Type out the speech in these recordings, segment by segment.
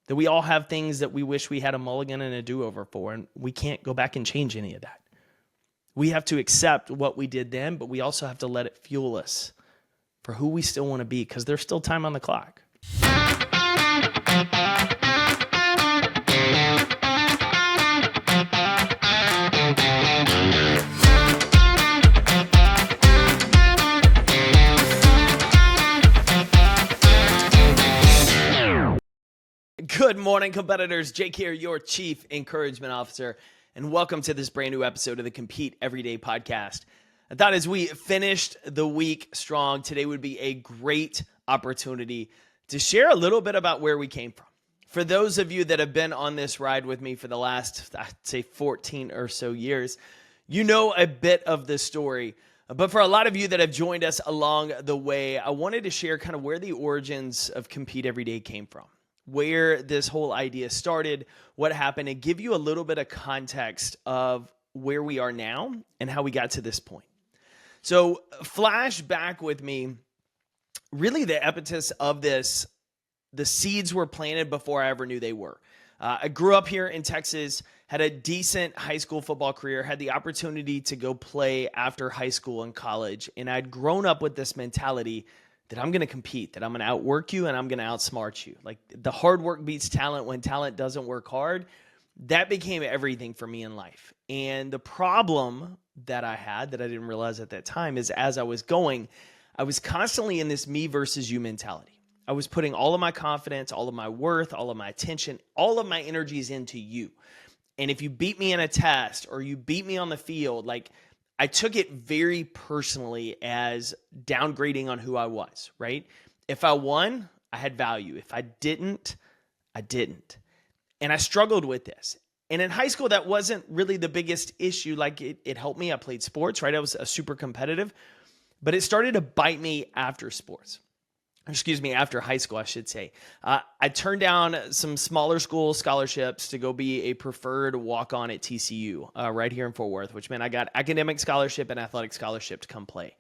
that we all have things that we wish we had a mulligan and a do-over for, and we can't go back and change any of that. We have to accept what we did then, but we also have to let it fuel us for who we still want to be, because there's still time on the clock. Good morning, competitors. Jake here, your Chief Encouragement Officer, and welcome to this brand new episode of the Compete Everyday podcast. I thought as we finished the week strong, today would be a great opportunity to share a little bit about where we came from. For those of you that have been on this ride with me for the last, I'd say 14 or so years, you know a bit of the story. But for a lot of you that have joined us along the way, I wanted to share kind of where the origins of Compete Everyday came from, where this whole idea started, what happened, and give you a little bit of context of where we are now and how we got to this point. So flash back with me, really the impetus of this, the seeds were planted before I ever knew they were. I grew up here in Texas, had a decent high school football career, had the opportunity to go play after high school and college, and I'd grown up with this mentality that I'm going to compete, that I'm going to outwork you and I'm going to outsmart you. Like the hard work beats talent when talent doesn't work hard. That became everything for me in life. And the problem that I had that I didn't realize at that time is as I was going, I was constantly in this me versus you mentality. I was putting all of my confidence, all of my worth, all of my attention, all of my energies into you. And if you beat me in a test or you beat me on the field, like I took it very personally as downgrading on who I was, right? If I won, I had value. If I didn't, I didn't. And I struggled with this. And in high school, that wasn't really the biggest issue. Like it helped me. I played sports, right? I was a super competitive, but it started to bite me after sports. After high school, I should say. I turned down some smaller school scholarships to go be a preferred walk-on at TCU right here in Fort Worth, which meant I got academic scholarship and athletic scholarship to come play.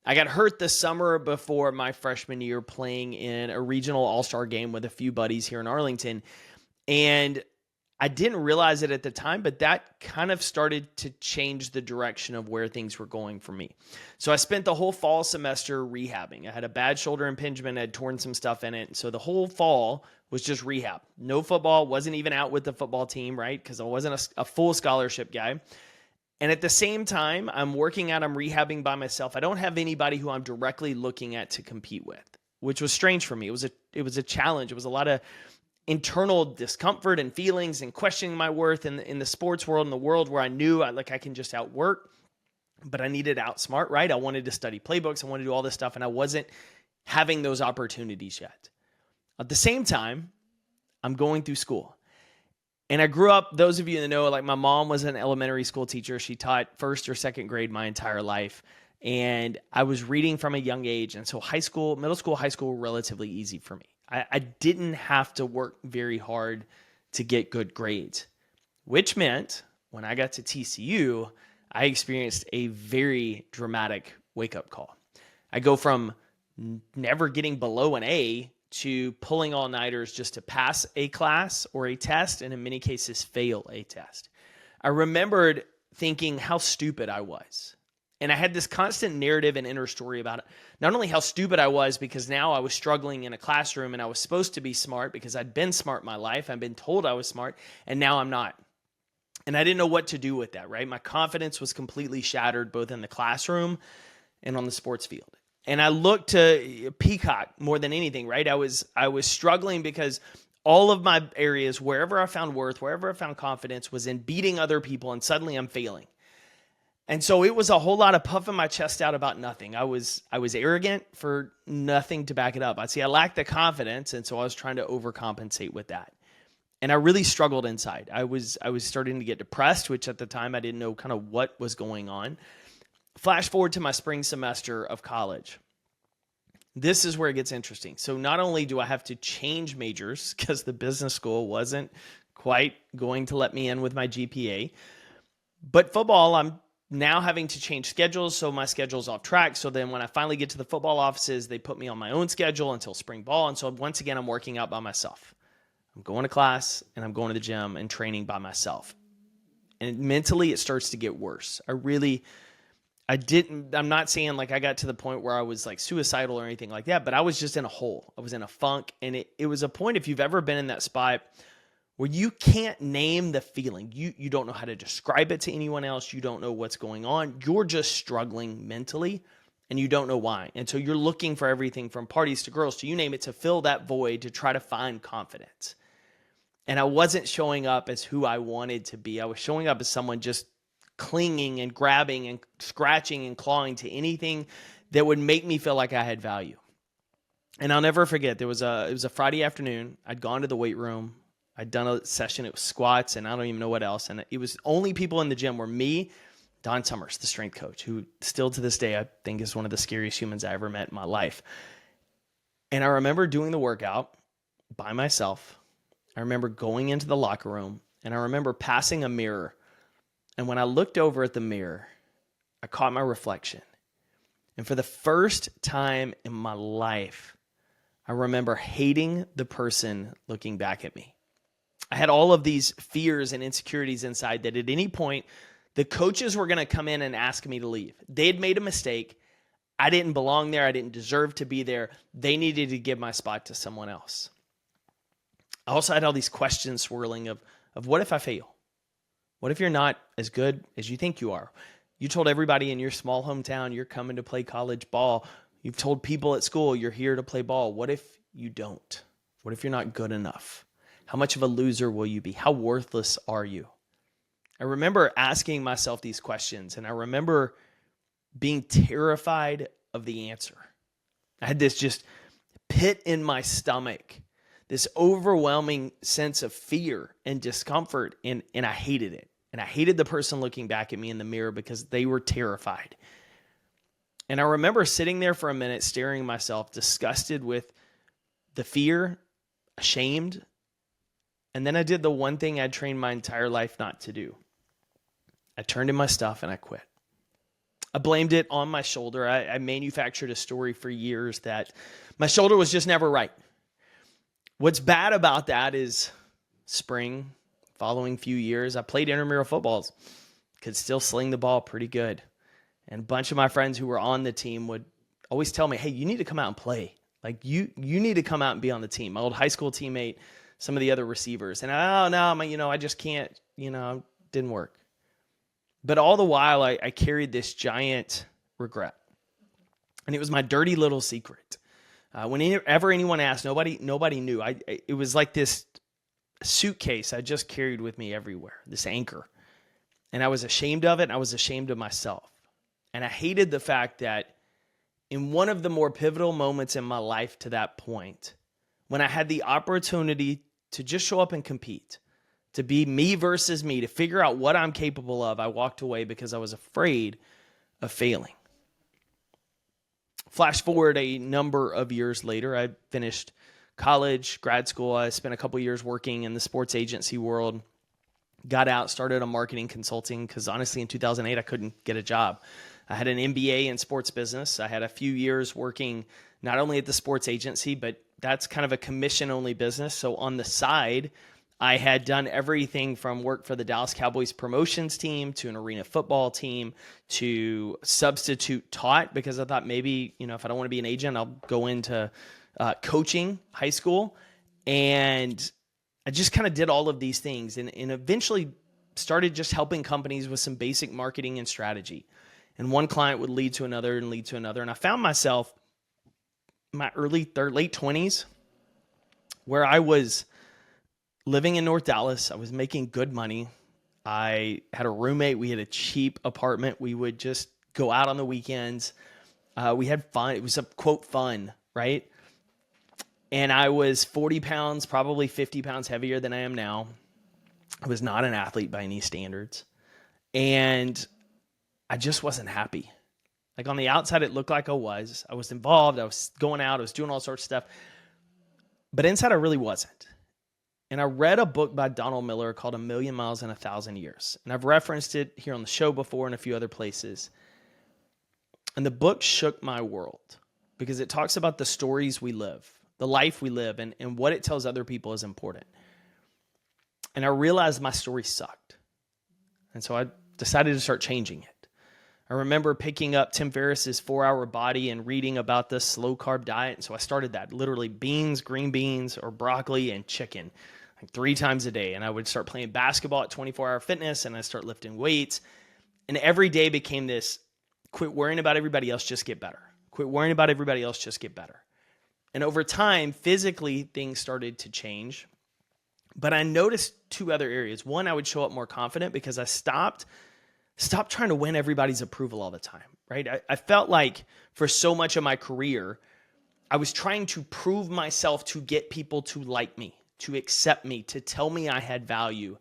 I got hurt the summer before my freshman year playing in a regional all-star game with a few buddies here in Arlington, and I didn't realize it at the time, but that kind of started to change the direction of where things were going for me. So I spent the whole fall semester rehabbing. I had a bad shoulder impingement. I had torn some stuff in it. So the whole fall was just rehab. No football, wasn't even out with the football team, right? Because I wasn't a full scholarship guy. And at the same time, I'm working out, I'm rehabbing by myself. I don't have anybody who I'm directly looking at to compete with, which was strange for me. It was a challenge. It was a lot of internal discomfort and feelings and questioning my worth in the sports world, in the world where I knew I can just outwork, but I needed to outsmart, right? I wanted to study playbooks. I wanted to do all this stuff, and I wasn't having those opportunities yet. At the same time, I'm going through school. And I grew up, those of you that know, like my mom was an elementary school teacher. She taught first or second grade my entire life. And I was reading from a young age. And so middle school, high school were relatively easy for me. I didn't have to work very hard to get good grades, which meant when I got to TCU, I experienced a very dramatic wake-up call. I go from never getting below an A to pulling all-nighters just to pass a class or a test, and in many cases fail a test. I remembered thinking how stupid I was. And I had this constant narrative and inner story about it. Not only how stupid I was, because now I was struggling in a classroom and I was supposed to be smart because I'd been smart my life. I'd been told I was smart, and now I'm not. And I didn't know what to do with that, right? My confidence was completely shattered both in the classroom and on the sports field. And I looked to peacock more than anything, right? I was struggling because all of my areas, wherever I found worth, wherever I found confidence, was in beating other people, and suddenly I'm failing. And so it was a whole lot of puffing my chest out about nothing. I was arrogant for nothing to back it up. I lacked the confidence, and so I was trying to overcompensate with that. And I really struggled inside. I was starting to get depressed, which at the time I didn't know kind of what was going on. Flash forward to my spring semester of college. This is where it gets interesting. So not only do I have to change majors because the business school wasn't quite going to let me in with my GPA, but football, I'm now having to change schedules, so my schedule's off track. So then when I finally get to the football offices, they put me on my own schedule until spring ball. And so once again, I'm working out by myself. I'm going to class and I'm going to the gym and training by myself. And mentally it starts to get worse. I'm not saying like I got to the point where I was like suicidal or anything like that, but I was just in a hole. I was in a funk. And it was a point, if you've ever been in that spot where you can't name the feeling, you don't know how to describe it to anyone else. You don't know what's going on. You're just struggling mentally and you don't know why. And so you're looking for everything from parties to girls to you name it to fill that void, to try to find confidence. And I wasn't showing up as who I wanted to be. I was showing up as someone just clinging and grabbing and scratching and clawing to anything that would make me feel like I had value. And I'll never forget, it was a Friday afternoon. I'd gone to the weight room. I'd done a session. It was squats and I don't even know what else. And it was only people in the gym were me, Don Summers, the strength coach, who still to this day I think is one of the scariest humans I ever met in my life. And I remember doing the workout by myself. I remember going into the locker room and I remember passing a mirror. And when I looked over at the mirror, I caught my reflection. And for the first time in my life, I remember hating the person looking back at me. I had all of these fears and insecurities inside that at any point, the coaches were going to come in and ask me to leave. They had made a mistake. I didn't belong there. I didn't deserve to be there. They needed to give my spot to someone else. I also had all these questions swirling of what if I fail? What if you're not as good as you think you are? You told everybody in your small hometown you're coming to play college ball. You've told people at school you're here to play ball. What if you don't? What if you're not good enough? How much of a loser will you be? How worthless are you? I remember asking myself these questions, and I remember being terrified of the answer. I had this just pit in my stomach, this overwhelming sense of fear and discomfort, and I hated it. And I hated the person looking back at me in the mirror because they were terrified. And I remember sitting there for a minute, staring at myself, disgusted with the fear, ashamed. And then I did the one thing I'd trained my entire life not to do. I turned in my stuff and I quit. I blamed it on my shoulder. I manufactured a story for years that my shoulder was just never right. What's bad about that is spring, following few years, I played intramural footballs, could still sling the ball pretty good. And a bunch of my friends who were on the team would always tell me, hey, you need to come out and play. Like you need to come out and be on the team. My old high school teammate, some of the other receivers. And I just can't, didn't work. But all the while I carried this giant regret. And it was my dirty little secret. Whenever anyone asked, nobody knew. It was like this suitcase I just carried with me everywhere, this anchor. And I was ashamed of it, and I was ashamed of myself. And I hated the fact that in one of the more pivotal moments in my life to that point, when I had the opportunity to just show up and compete, to be me versus me, to figure out what I'm capable of, I walked away because I was afraid of failing. Flash forward a number of years later, I finished college, grad school. I spent a couple years working in the sports agency world, got out, started on marketing consulting because honestly in 2008 I couldn't get a job. I had an MBA in sports business. I had a few years working not only at the sports agency, but that's kind of a commission-only business. So on the side, I had done everything from work for the Dallas Cowboys promotions team to an arena football team to substitute taught because I thought maybe, if I don't want to be an agent, I'll go into coaching high school. And I just kind of did all of these things and eventually started just helping companies with some basic marketing and strategy. And one client would lead to another and lead to another. And I found myself in my late 20s where I was living in North Dallas. I was making good money. I had a roommate. We had a cheap apartment. We would just go out on the weekends. We had fun. It was a quote fun, right? And I was 40 pounds, probably 50 pounds heavier than I am now. I was not an athlete by any standards. And I just wasn't happy. Like on the outside, it looked like I was. I was involved. I was going out. I was doing all sorts of stuff. But inside, I really wasn't. And I read a book by Donald Miller called A Million Miles in 1,000 Years. And I've referenced it here on the show before and a few other places. And the book shook my world because it talks about the stories we live, the life we live, and what it tells other people is important. And I realized my story sucked. And so I decided to start changing it. I remember picking up Tim Ferriss's 4-Hour Body and reading about the slow carb diet. And so I started that, literally beans, green beans, or broccoli and chicken, like 3 times a day. And I would start playing basketball at 24-Hour Fitness, and I start lifting weights. And every day became this, quit worrying about everybody else, just get better. Quit worrying about everybody else, just get better. And over time, physically, things started to change. But I noticed 2 other areas. One, I would show up more confident because I stopped trying to win everybody's approval all the time, right? I felt like for so much of my career, I was trying to prove myself to get people to like me, to accept me, to tell me I had value.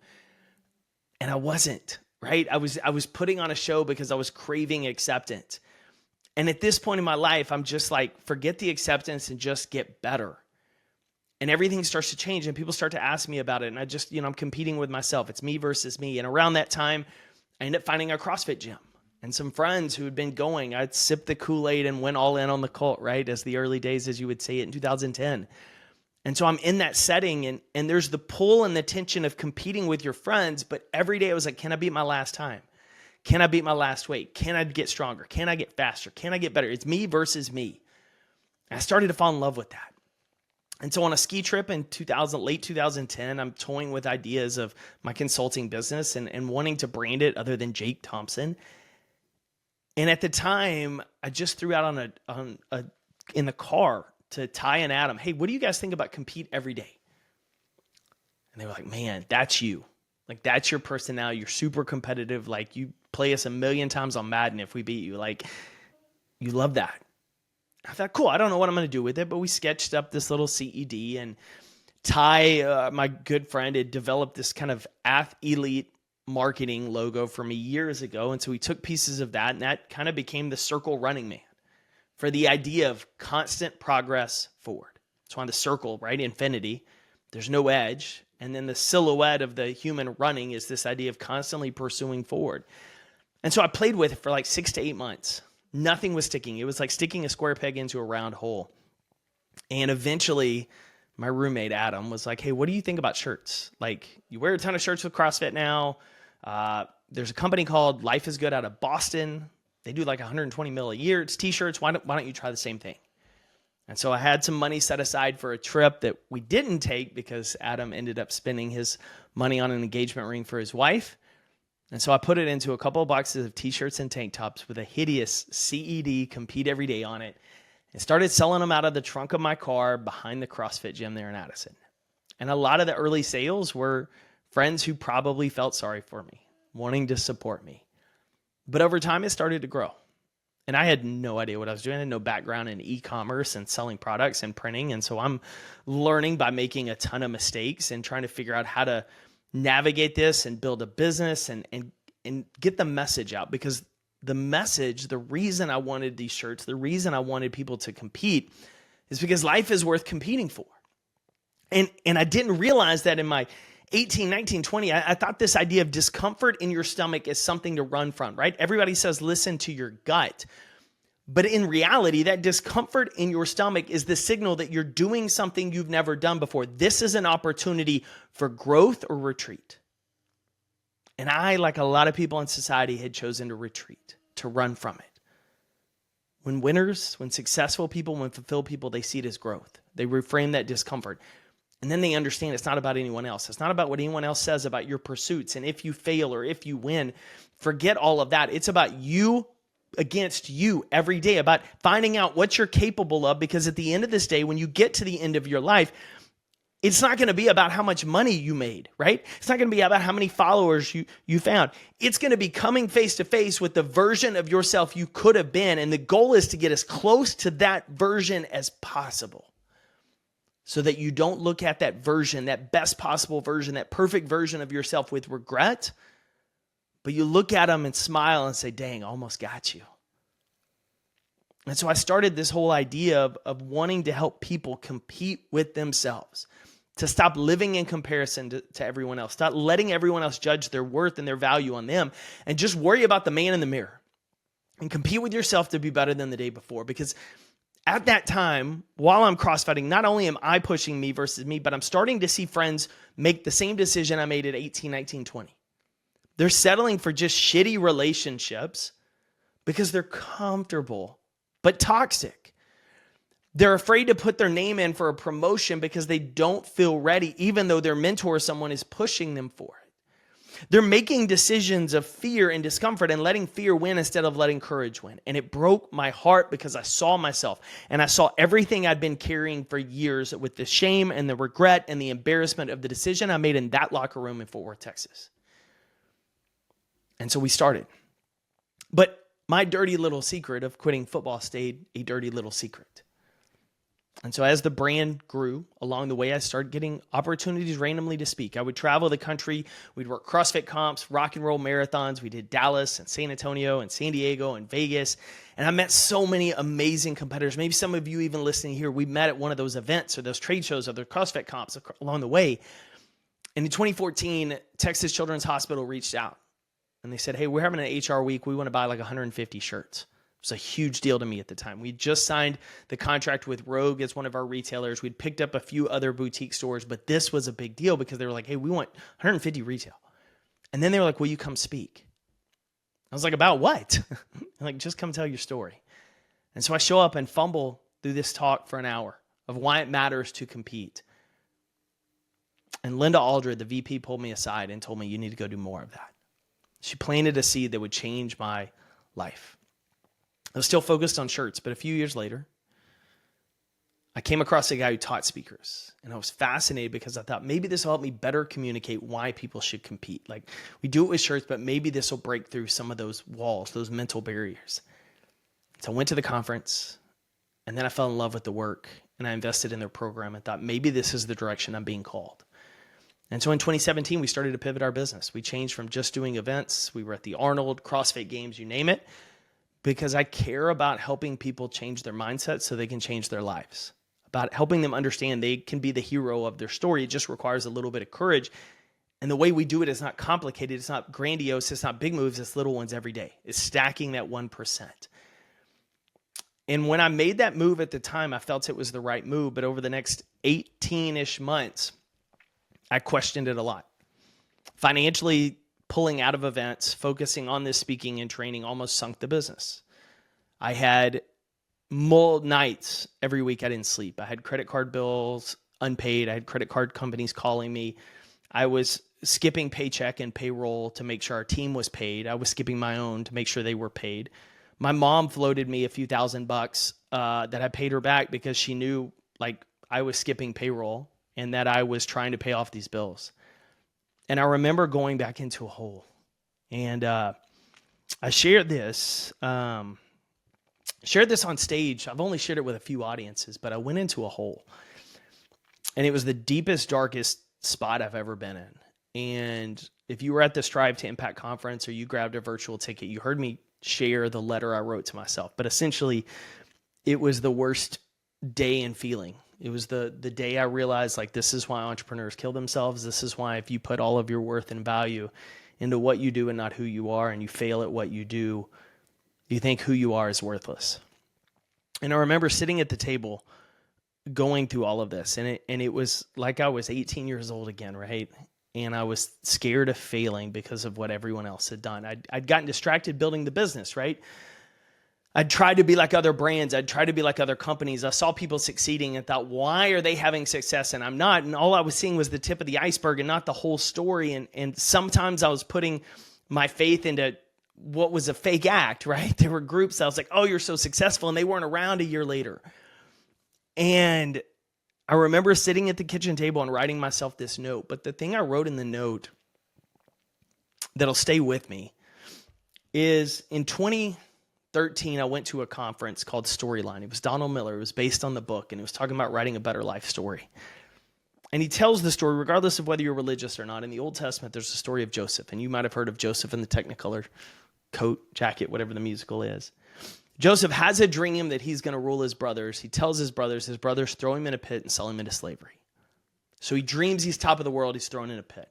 And I wasn't, right? I was putting on a show because I was craving acceptance. And at this point in my life, I'm just like, forget the acceptance and just get better. And everything starts to change and people start to ask me about it. And I just, I'm competing with myself. It's me versus me. And around that time, I ended up finding a CrossFit gym and some friends who had been going. I'd sipped the Kool-Aid and went all in on the cult, right? As the early days, as you would say it, in 2010. And so I'm in that setting and there's the pull and the tension of competing with your friends. But every day I was like, can I beat my last time? Can I beat my last weight? Can I get stronger? Can I get faster? Can I get better? It's me versus me. And I started to fall in love with that. And so on a ski trip in late 2010, I'm toying with ideas of my consulting business and wanting to brand it other than Jake Thompson. And at the time, I just threw out in the car to Ty and Adam, hey, what do you guys think about compete every day? And they were like, man, that's you. Like, that's your personality. You're super competitive. Like, you play us 1,000,000 times on Madden if we beat you. Like, you love that. I thought, cool, I don't know what I'm going to do with it, but we sketched up this little CED, and Ty, my good friend, had developed this kind of elite marketing logo for me years ago. And so we took pieces of that, and that kind of became the circle running man for the idea of constant progress forward. So on the circle, right, infinity, there's no edge. And then the silhouette of the human running is this idea of constantly pursuing forward. And so I played with it for like 6 to 8 months. Nothing was sticking. It was like sticking a square peg into a round hole. And eventually my roommate, Adam, was like, hey, what do you think about shirts? Like, you wear a ton of shirts with CrossFit now. There's a company called Life is Good out of Boston. They do like 120 mil a year. It's t-shirts. Why don't you try the same thing? And so I had some money set aside for a trip that we didn't take because Adam ended up spending his money on an engagement ring for his wife. And so I put it into a couple of boxes of t-shirts and tank tops with a hideous CED, compete every day, on it, and started selling them out of the trunk of my car behind the CrossFit gym there in Addison. And a lot of the early sales were friends who probably felt sorry for me, wanting to support me. But over time, it started to grow. And I had no idea what I was doing. I had no background in e-commerce and selling products and printing. And so I'm learning by making a ton of mistakes and trying to figure out how to navigate this and build a business and get the message out. Because the message, the reason I wanted these shirts, the reason I wanted people to compete is because life is worth competing for. And I didn't realize that in my 18, 19, 20, I thought this idea of discomfort in your stomach is something to run from, right? Everybody says, listen to your gut. But in reality, that discomfort in your stomach is the signal that you're doing something you've never done before. This is an opportunity for growth or retreat. And I, like a lot of people in society, had chosen to retreat, to run from it. When winners, when successful people, when fulfilled people, they see it as growth. They reframe that discomfort. And then they understand it's not about anyone else. It's not about what anyone else says about your pursuits. And if you fail or if you win, forget all of that. It's about you against you every day, about finding out what you're capable of. Because at the end of this day, when you get to the end of your life, it's not going to be about how much money you made, right? It's not going to be about how many followers you found. It's going to be coming face to face with the version of yourself you could have been. And the goal is to get as close to that version as possible, so that you don't look at that version, that best possible version, that perfect version of yourself with regret, but you look at them and smile and say, dang, almost got you. And so I started this whole idea of wanting to help people compete with themselves, to stop living in comparison to everyone else, stop letting everyone else judge their worth and their value on them, and just worry about the man in the mirror and compete with yourself to be better than the day before. Because at that time, while I'm crossfitting, not only am I pushing me versus me, but I'm starting to see friends make the same decision I made at 18, 19, 20. They're settling for just shitty relationships because they're comfortable, but toxic. They're afraid to put their name in for a promotion because they don't feel ready, even though their mentor or someone is pushing them for it. They're making decisions of fear and discomfort and letting fear win instead of letting courage win. And it broke my heart because I saw myself and I saw everything I'd been carrying for years with the shame and the regret and the embarrassment of the decision I made in that locker room in Fort Worth, Texas. And so we started. But my dirty little secret of quitting football stayed a dirty little secret. And so as the brand grew along the way, I started getting opportunities randomly to speak. I would travel the country. We'd work CrossFit comps, rock and roll marathons. We did Dallas and San Antonio and San Diego and Vegas. And I met so many amazing competitors. Maybe some of you even listening here, we met at one of those events or those trade shows or the CrossFit comps along the way. And in 2014, Texas Children's Hospital reached out and they said, hey, we're having an HR week. We want to buy like 150 shirts. It was a huge deal to me at the time. We just signed the contract with Rogue as one of our retailers. We'd picked up a few other boutique stores, but this was a big deal because they were like, hey, we want 150 retail. And then they were like, will you come speak? I was like, about what? Like, just come tell your story. And so I show up and fumble through this talk for an hour of why it matters to compete. And Linda Aldred, the VP, pulled me aside and told me, you need to go do more of that. She planted a seed that would change my life. I was still focused on shirts, but a few years later, I came across a guy who taught speakers. And I was fascinated because I thought maybe this will help me better communicate why people should compete. Like, we do it with shirts, but maybe this will break through some of those walls, those mental barriers. So I went to the conference, and then I fell in love with the work, and I invested in their program and thought maybe this is the direction I'm being called. And so in 2017, we started to pivot our business. We changed from just doing events. We were at the Arnold, CrossFit Games, you name it, because I care about helping people change their mindset so they can change their lives, about helping them understand they can be the hero of their story. It just requires a little bit of courage. And the way we do it is not complicated. It's not grandiose. It's not big moves. It's little ones every day. It's stacking that 1%. And when I made that move at the time, I felt it was the right move. But over the next 18-ish months, I questioned it a lot. Financially, pulling out of events, focusing on this speaking and training almost sunk the business. I had nights every week I didn't sleep. I had credit card bills unpaid. I had credit card companies calling me. I was skipping paycheck and payroll to make sure our team was paid. I was skipping my own to make sure they were paid. My mom floated me a few $1,000 that I paid her back because she knew like I was skipping payroll and that I was trying to pay off these bills. And I remember going back into a hole. And I shared this on stage. I've only shared it with a few audiences, but I went into a hole. And it was the deepest, darkest spot I've ever been in. And if you were at the Strive to Impact conference or you grabbed a virtual ticket, you heard me share the letter I wrote to myself. But essentially, it was the worst day and feeling. It was the day I realized, like, this is why entrepreneurs kill themselves. This is why if you put all of your worth and value into what you do and not who you are, and you fail at what you do, you think who you are is worthless. And I remember sitting at the table going through all of this, and it was like I was 18 years old again, right? And I was scared of failing because of what everyone else had done. I'd gotten distracted building the business, right? I'd tried to be like other brands. I'd tried to be like other companies. I saw people succeeding and thought, why are they having success and I'm not? And all I was seeing was the tip of the iceberg and not the whole story. And sometimes I was putting my faith into what was a fake act, right? There were groups that I was like, oh, you're so successful. And they weren't around a year later. And I remember sitting at the kitchen table and writing myself this note. But the thing I wrote in the note that'll stay with me is in 2013, I went to a conference called Storyline. It was Donald Miller. It was based on the book, and it was talking about writing a better life story. And he tells the story, regardless of whether you're religious or not. In the Old Testament, there's a story of Joseph, and you might have heard of Joseph in the Technicolor coat, jacket, whatever the musical is. Joseph has a dream that he's going to rule his brothers. He tells his brothers throw him in a pit and sell him into slavery. So he dreams he's top of the world. He's thrown in a pit.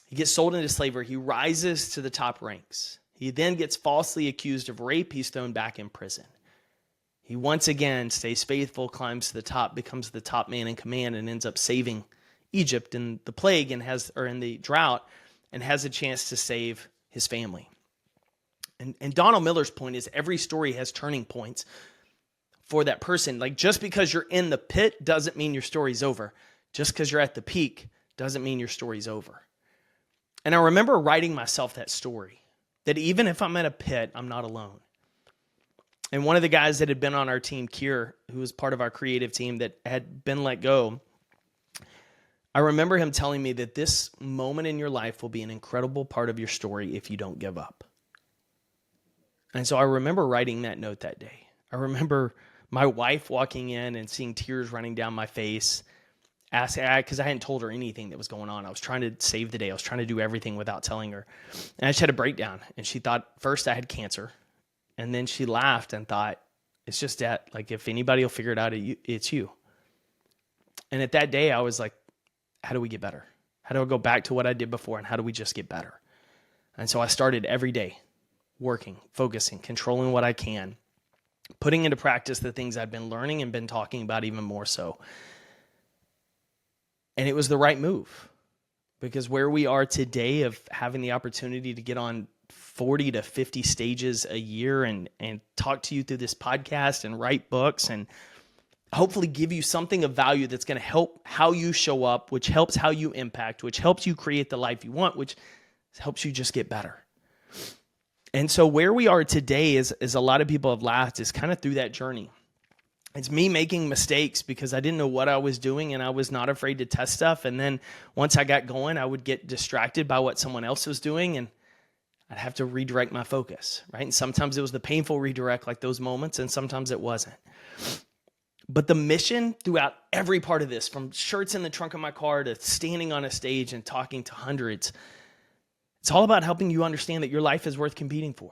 He gets sold into slavery. He rises to the top ranks. He then gets falsely accused of rape. He's thrown back in prison. He once again stays faithful, climbs to the top, becomes the top man in command, and ends up saving Egypt in the plague in the drought, and has a chance to save his family. And Donald Miller's point is every story has turning points for that person. Like, just because you're in the pit doesn't mean your story's over. Just because you're at the peak doesn't mean your story's over. And I remember writing myself that story, that even if I'm in a pit, I'm not alone. And one of the guys that had been on our team, Kier, who was part of our creative team that had been let go, I remember him telling me that this moment in your life will be an incredible part of your story if you don't give up. And so I remember writing that note that day. I remember my wife walking in and seeing tears running down my face, because I hadn't told her anything that was going on. I was trying to save the day. I was trying to do everything without telling her. And I just had a breakdown. And she thought first I had cancer. And then she laughed and thought, it's just that, like, if anybody will figure it out, it's you. And at that day, I was like, how do we get better? How do I go back to what I did before? And how do we just get better? And so I started every day working, focusing, controlling what I can, putting into practice the things I've been learning and been talking about even more so. And it was the right move, because where we are today of having the opportunity to get on 40 to 50 stages a year and talk to you through this podcast and write books and hopefully give you something of value that's going to help how you show up, which helps how you impact, which helps you create the life you want, which helps you just get better. And so where we are today is a lot of people have laughed, is kind of through that journey. It's me making mistakes because I didn't know what I was doing, and I was not afraid to test stuff. And then once I got going, I would get distracted by what someone else was doing, and I'd have to redirect my focus, right? And sometimes it was the painful redirect, like those moments, and sometimes it wasn't. But the mission throughout every part of this, from shirts in the trunk of my car to standing on a stage and talking to hundreds, it's all about helping you understand that your life is worth competing for,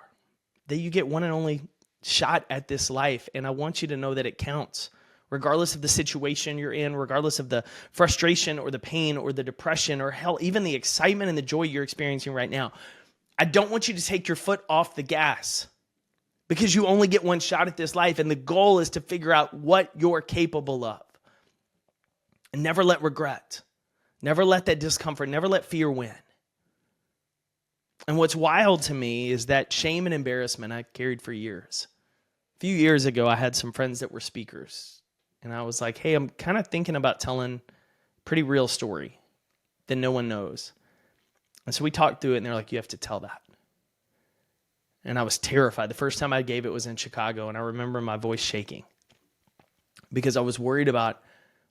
that you get one and only shot at this life. And I want you to know that it counts, regardless of the situation you're in, regardless of the frustration or the pain or the depression or hell, even the excitement and the joy you're experiencing right now. I don't want you to take your foot off the gas, because you only get one shot at this life. And the goal is to figure out what you're capable of. And never let regret, never let that discomfort, never let fear win. And what's wild to me is that shame and embarrassment I carried for years. A few years ago, I had some friends that were speakers. And I was like, hey, I'm kind of thinking about telling a pretty real story that no one knows. And so we talked through it, and they're like, you have to tell that. And I was terrified. The first time I gave it was in Chicago, and I remember my voice shaking because I was worried about,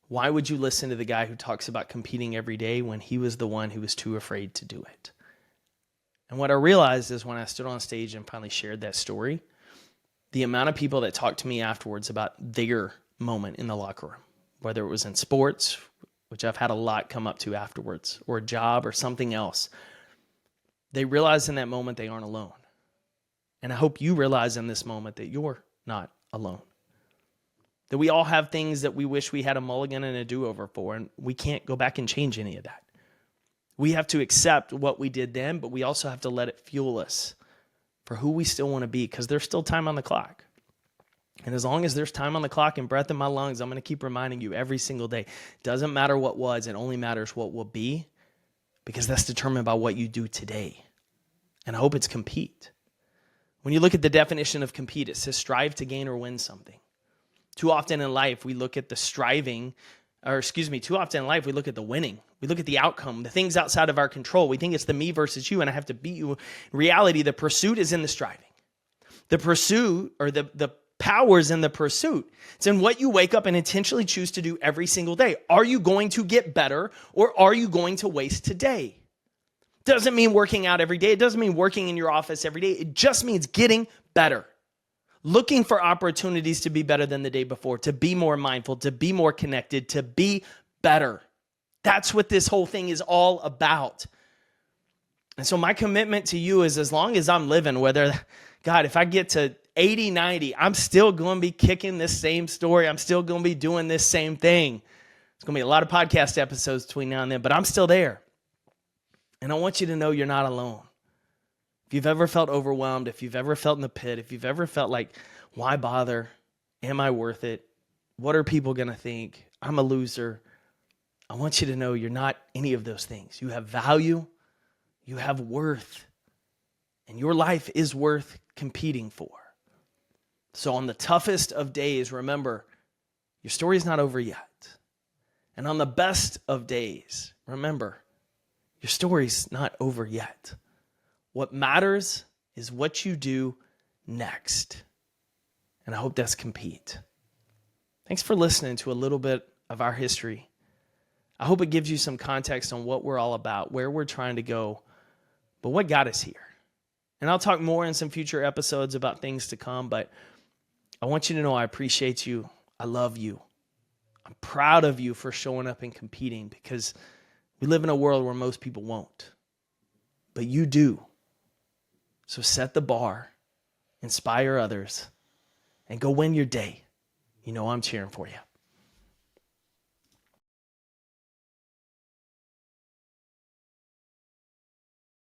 why would you listen to the guy who talks about competing every day when he was the one who was too afraid to do it? And what I realized is when I stood on stage and finally shared that story, the amount of people that talked to me afterwards about their moment in the locker room, whether it was in sports, which I've had a lot come up to afterwards, or a job or something else, they realized in that moment they aren't alone. And I hope you realize in this moment that you're not alone. That we all have things that we wish we had a mulligan and a do-over for, and we can't go back and change any of that. We have to accept what we did then, but we also have to let it fuel us for who we still want to be, because there's still time on the clock. And as long as there's time on the clock and breath in my lungs, I'm going to keep reminding you every single day. Doesn't matter what was, it only matters what will be, because that's determined by what you do today. And I hope it's compete. When you look at the definition of compete, it says strive to gain or win something. Too often in life, we look at the too often in life, we look at the winning. We look at the outcome, the things outside of our control. We think it's the me versus you, and I have to beat you. In reality, the pursuit is in the striving. The pursuit, or the power's in the pursuit. It's in what you wake up and intentionally choose to do every single day. Are you going to get better, or are you going to waste today? Doesn't mean working out every day. It doesn't mean working in your office every day. It just means getting better. Looking for opportunities to be better than the day before, to be more mindful, to be more connected, to be better. That's what this whole thing is all about. And so my commitment to you is, as long as I'm living, if I get to 80, 90, I'm still going to be kicking this same story. I'm still going to be doing this same thing. It's going to be a lot of podcast episodes between now and then, but I'm still there. And I want you to know you're not alone. If you've ever felt overwhelmed, if you've ever felt in the pit, if you've ever felt like, why bother? Am I worth it? What are people going to think? I'm a loser. I want you to know you're not any of those things. You have value. You have worth. And your life is worth competing for. So on the toughest of days, remember, your story's not over yet. And on the best of days, remember, your story's not over yet. What matters is what you do next. And I hope that's compete. Thanks for listening to a little bit of our history. I hope it gives you some context on what we're all about, where we're trying to go, but what got us here. And I'll talk more in some future episodes about things to come, but I want you to know I appreciate you. I love you. I'm proud of you for showing up and competing, because we live in a world where most people won't. But you do. So set the bar, inspire others, and go win your day. You know I'm cheering for you.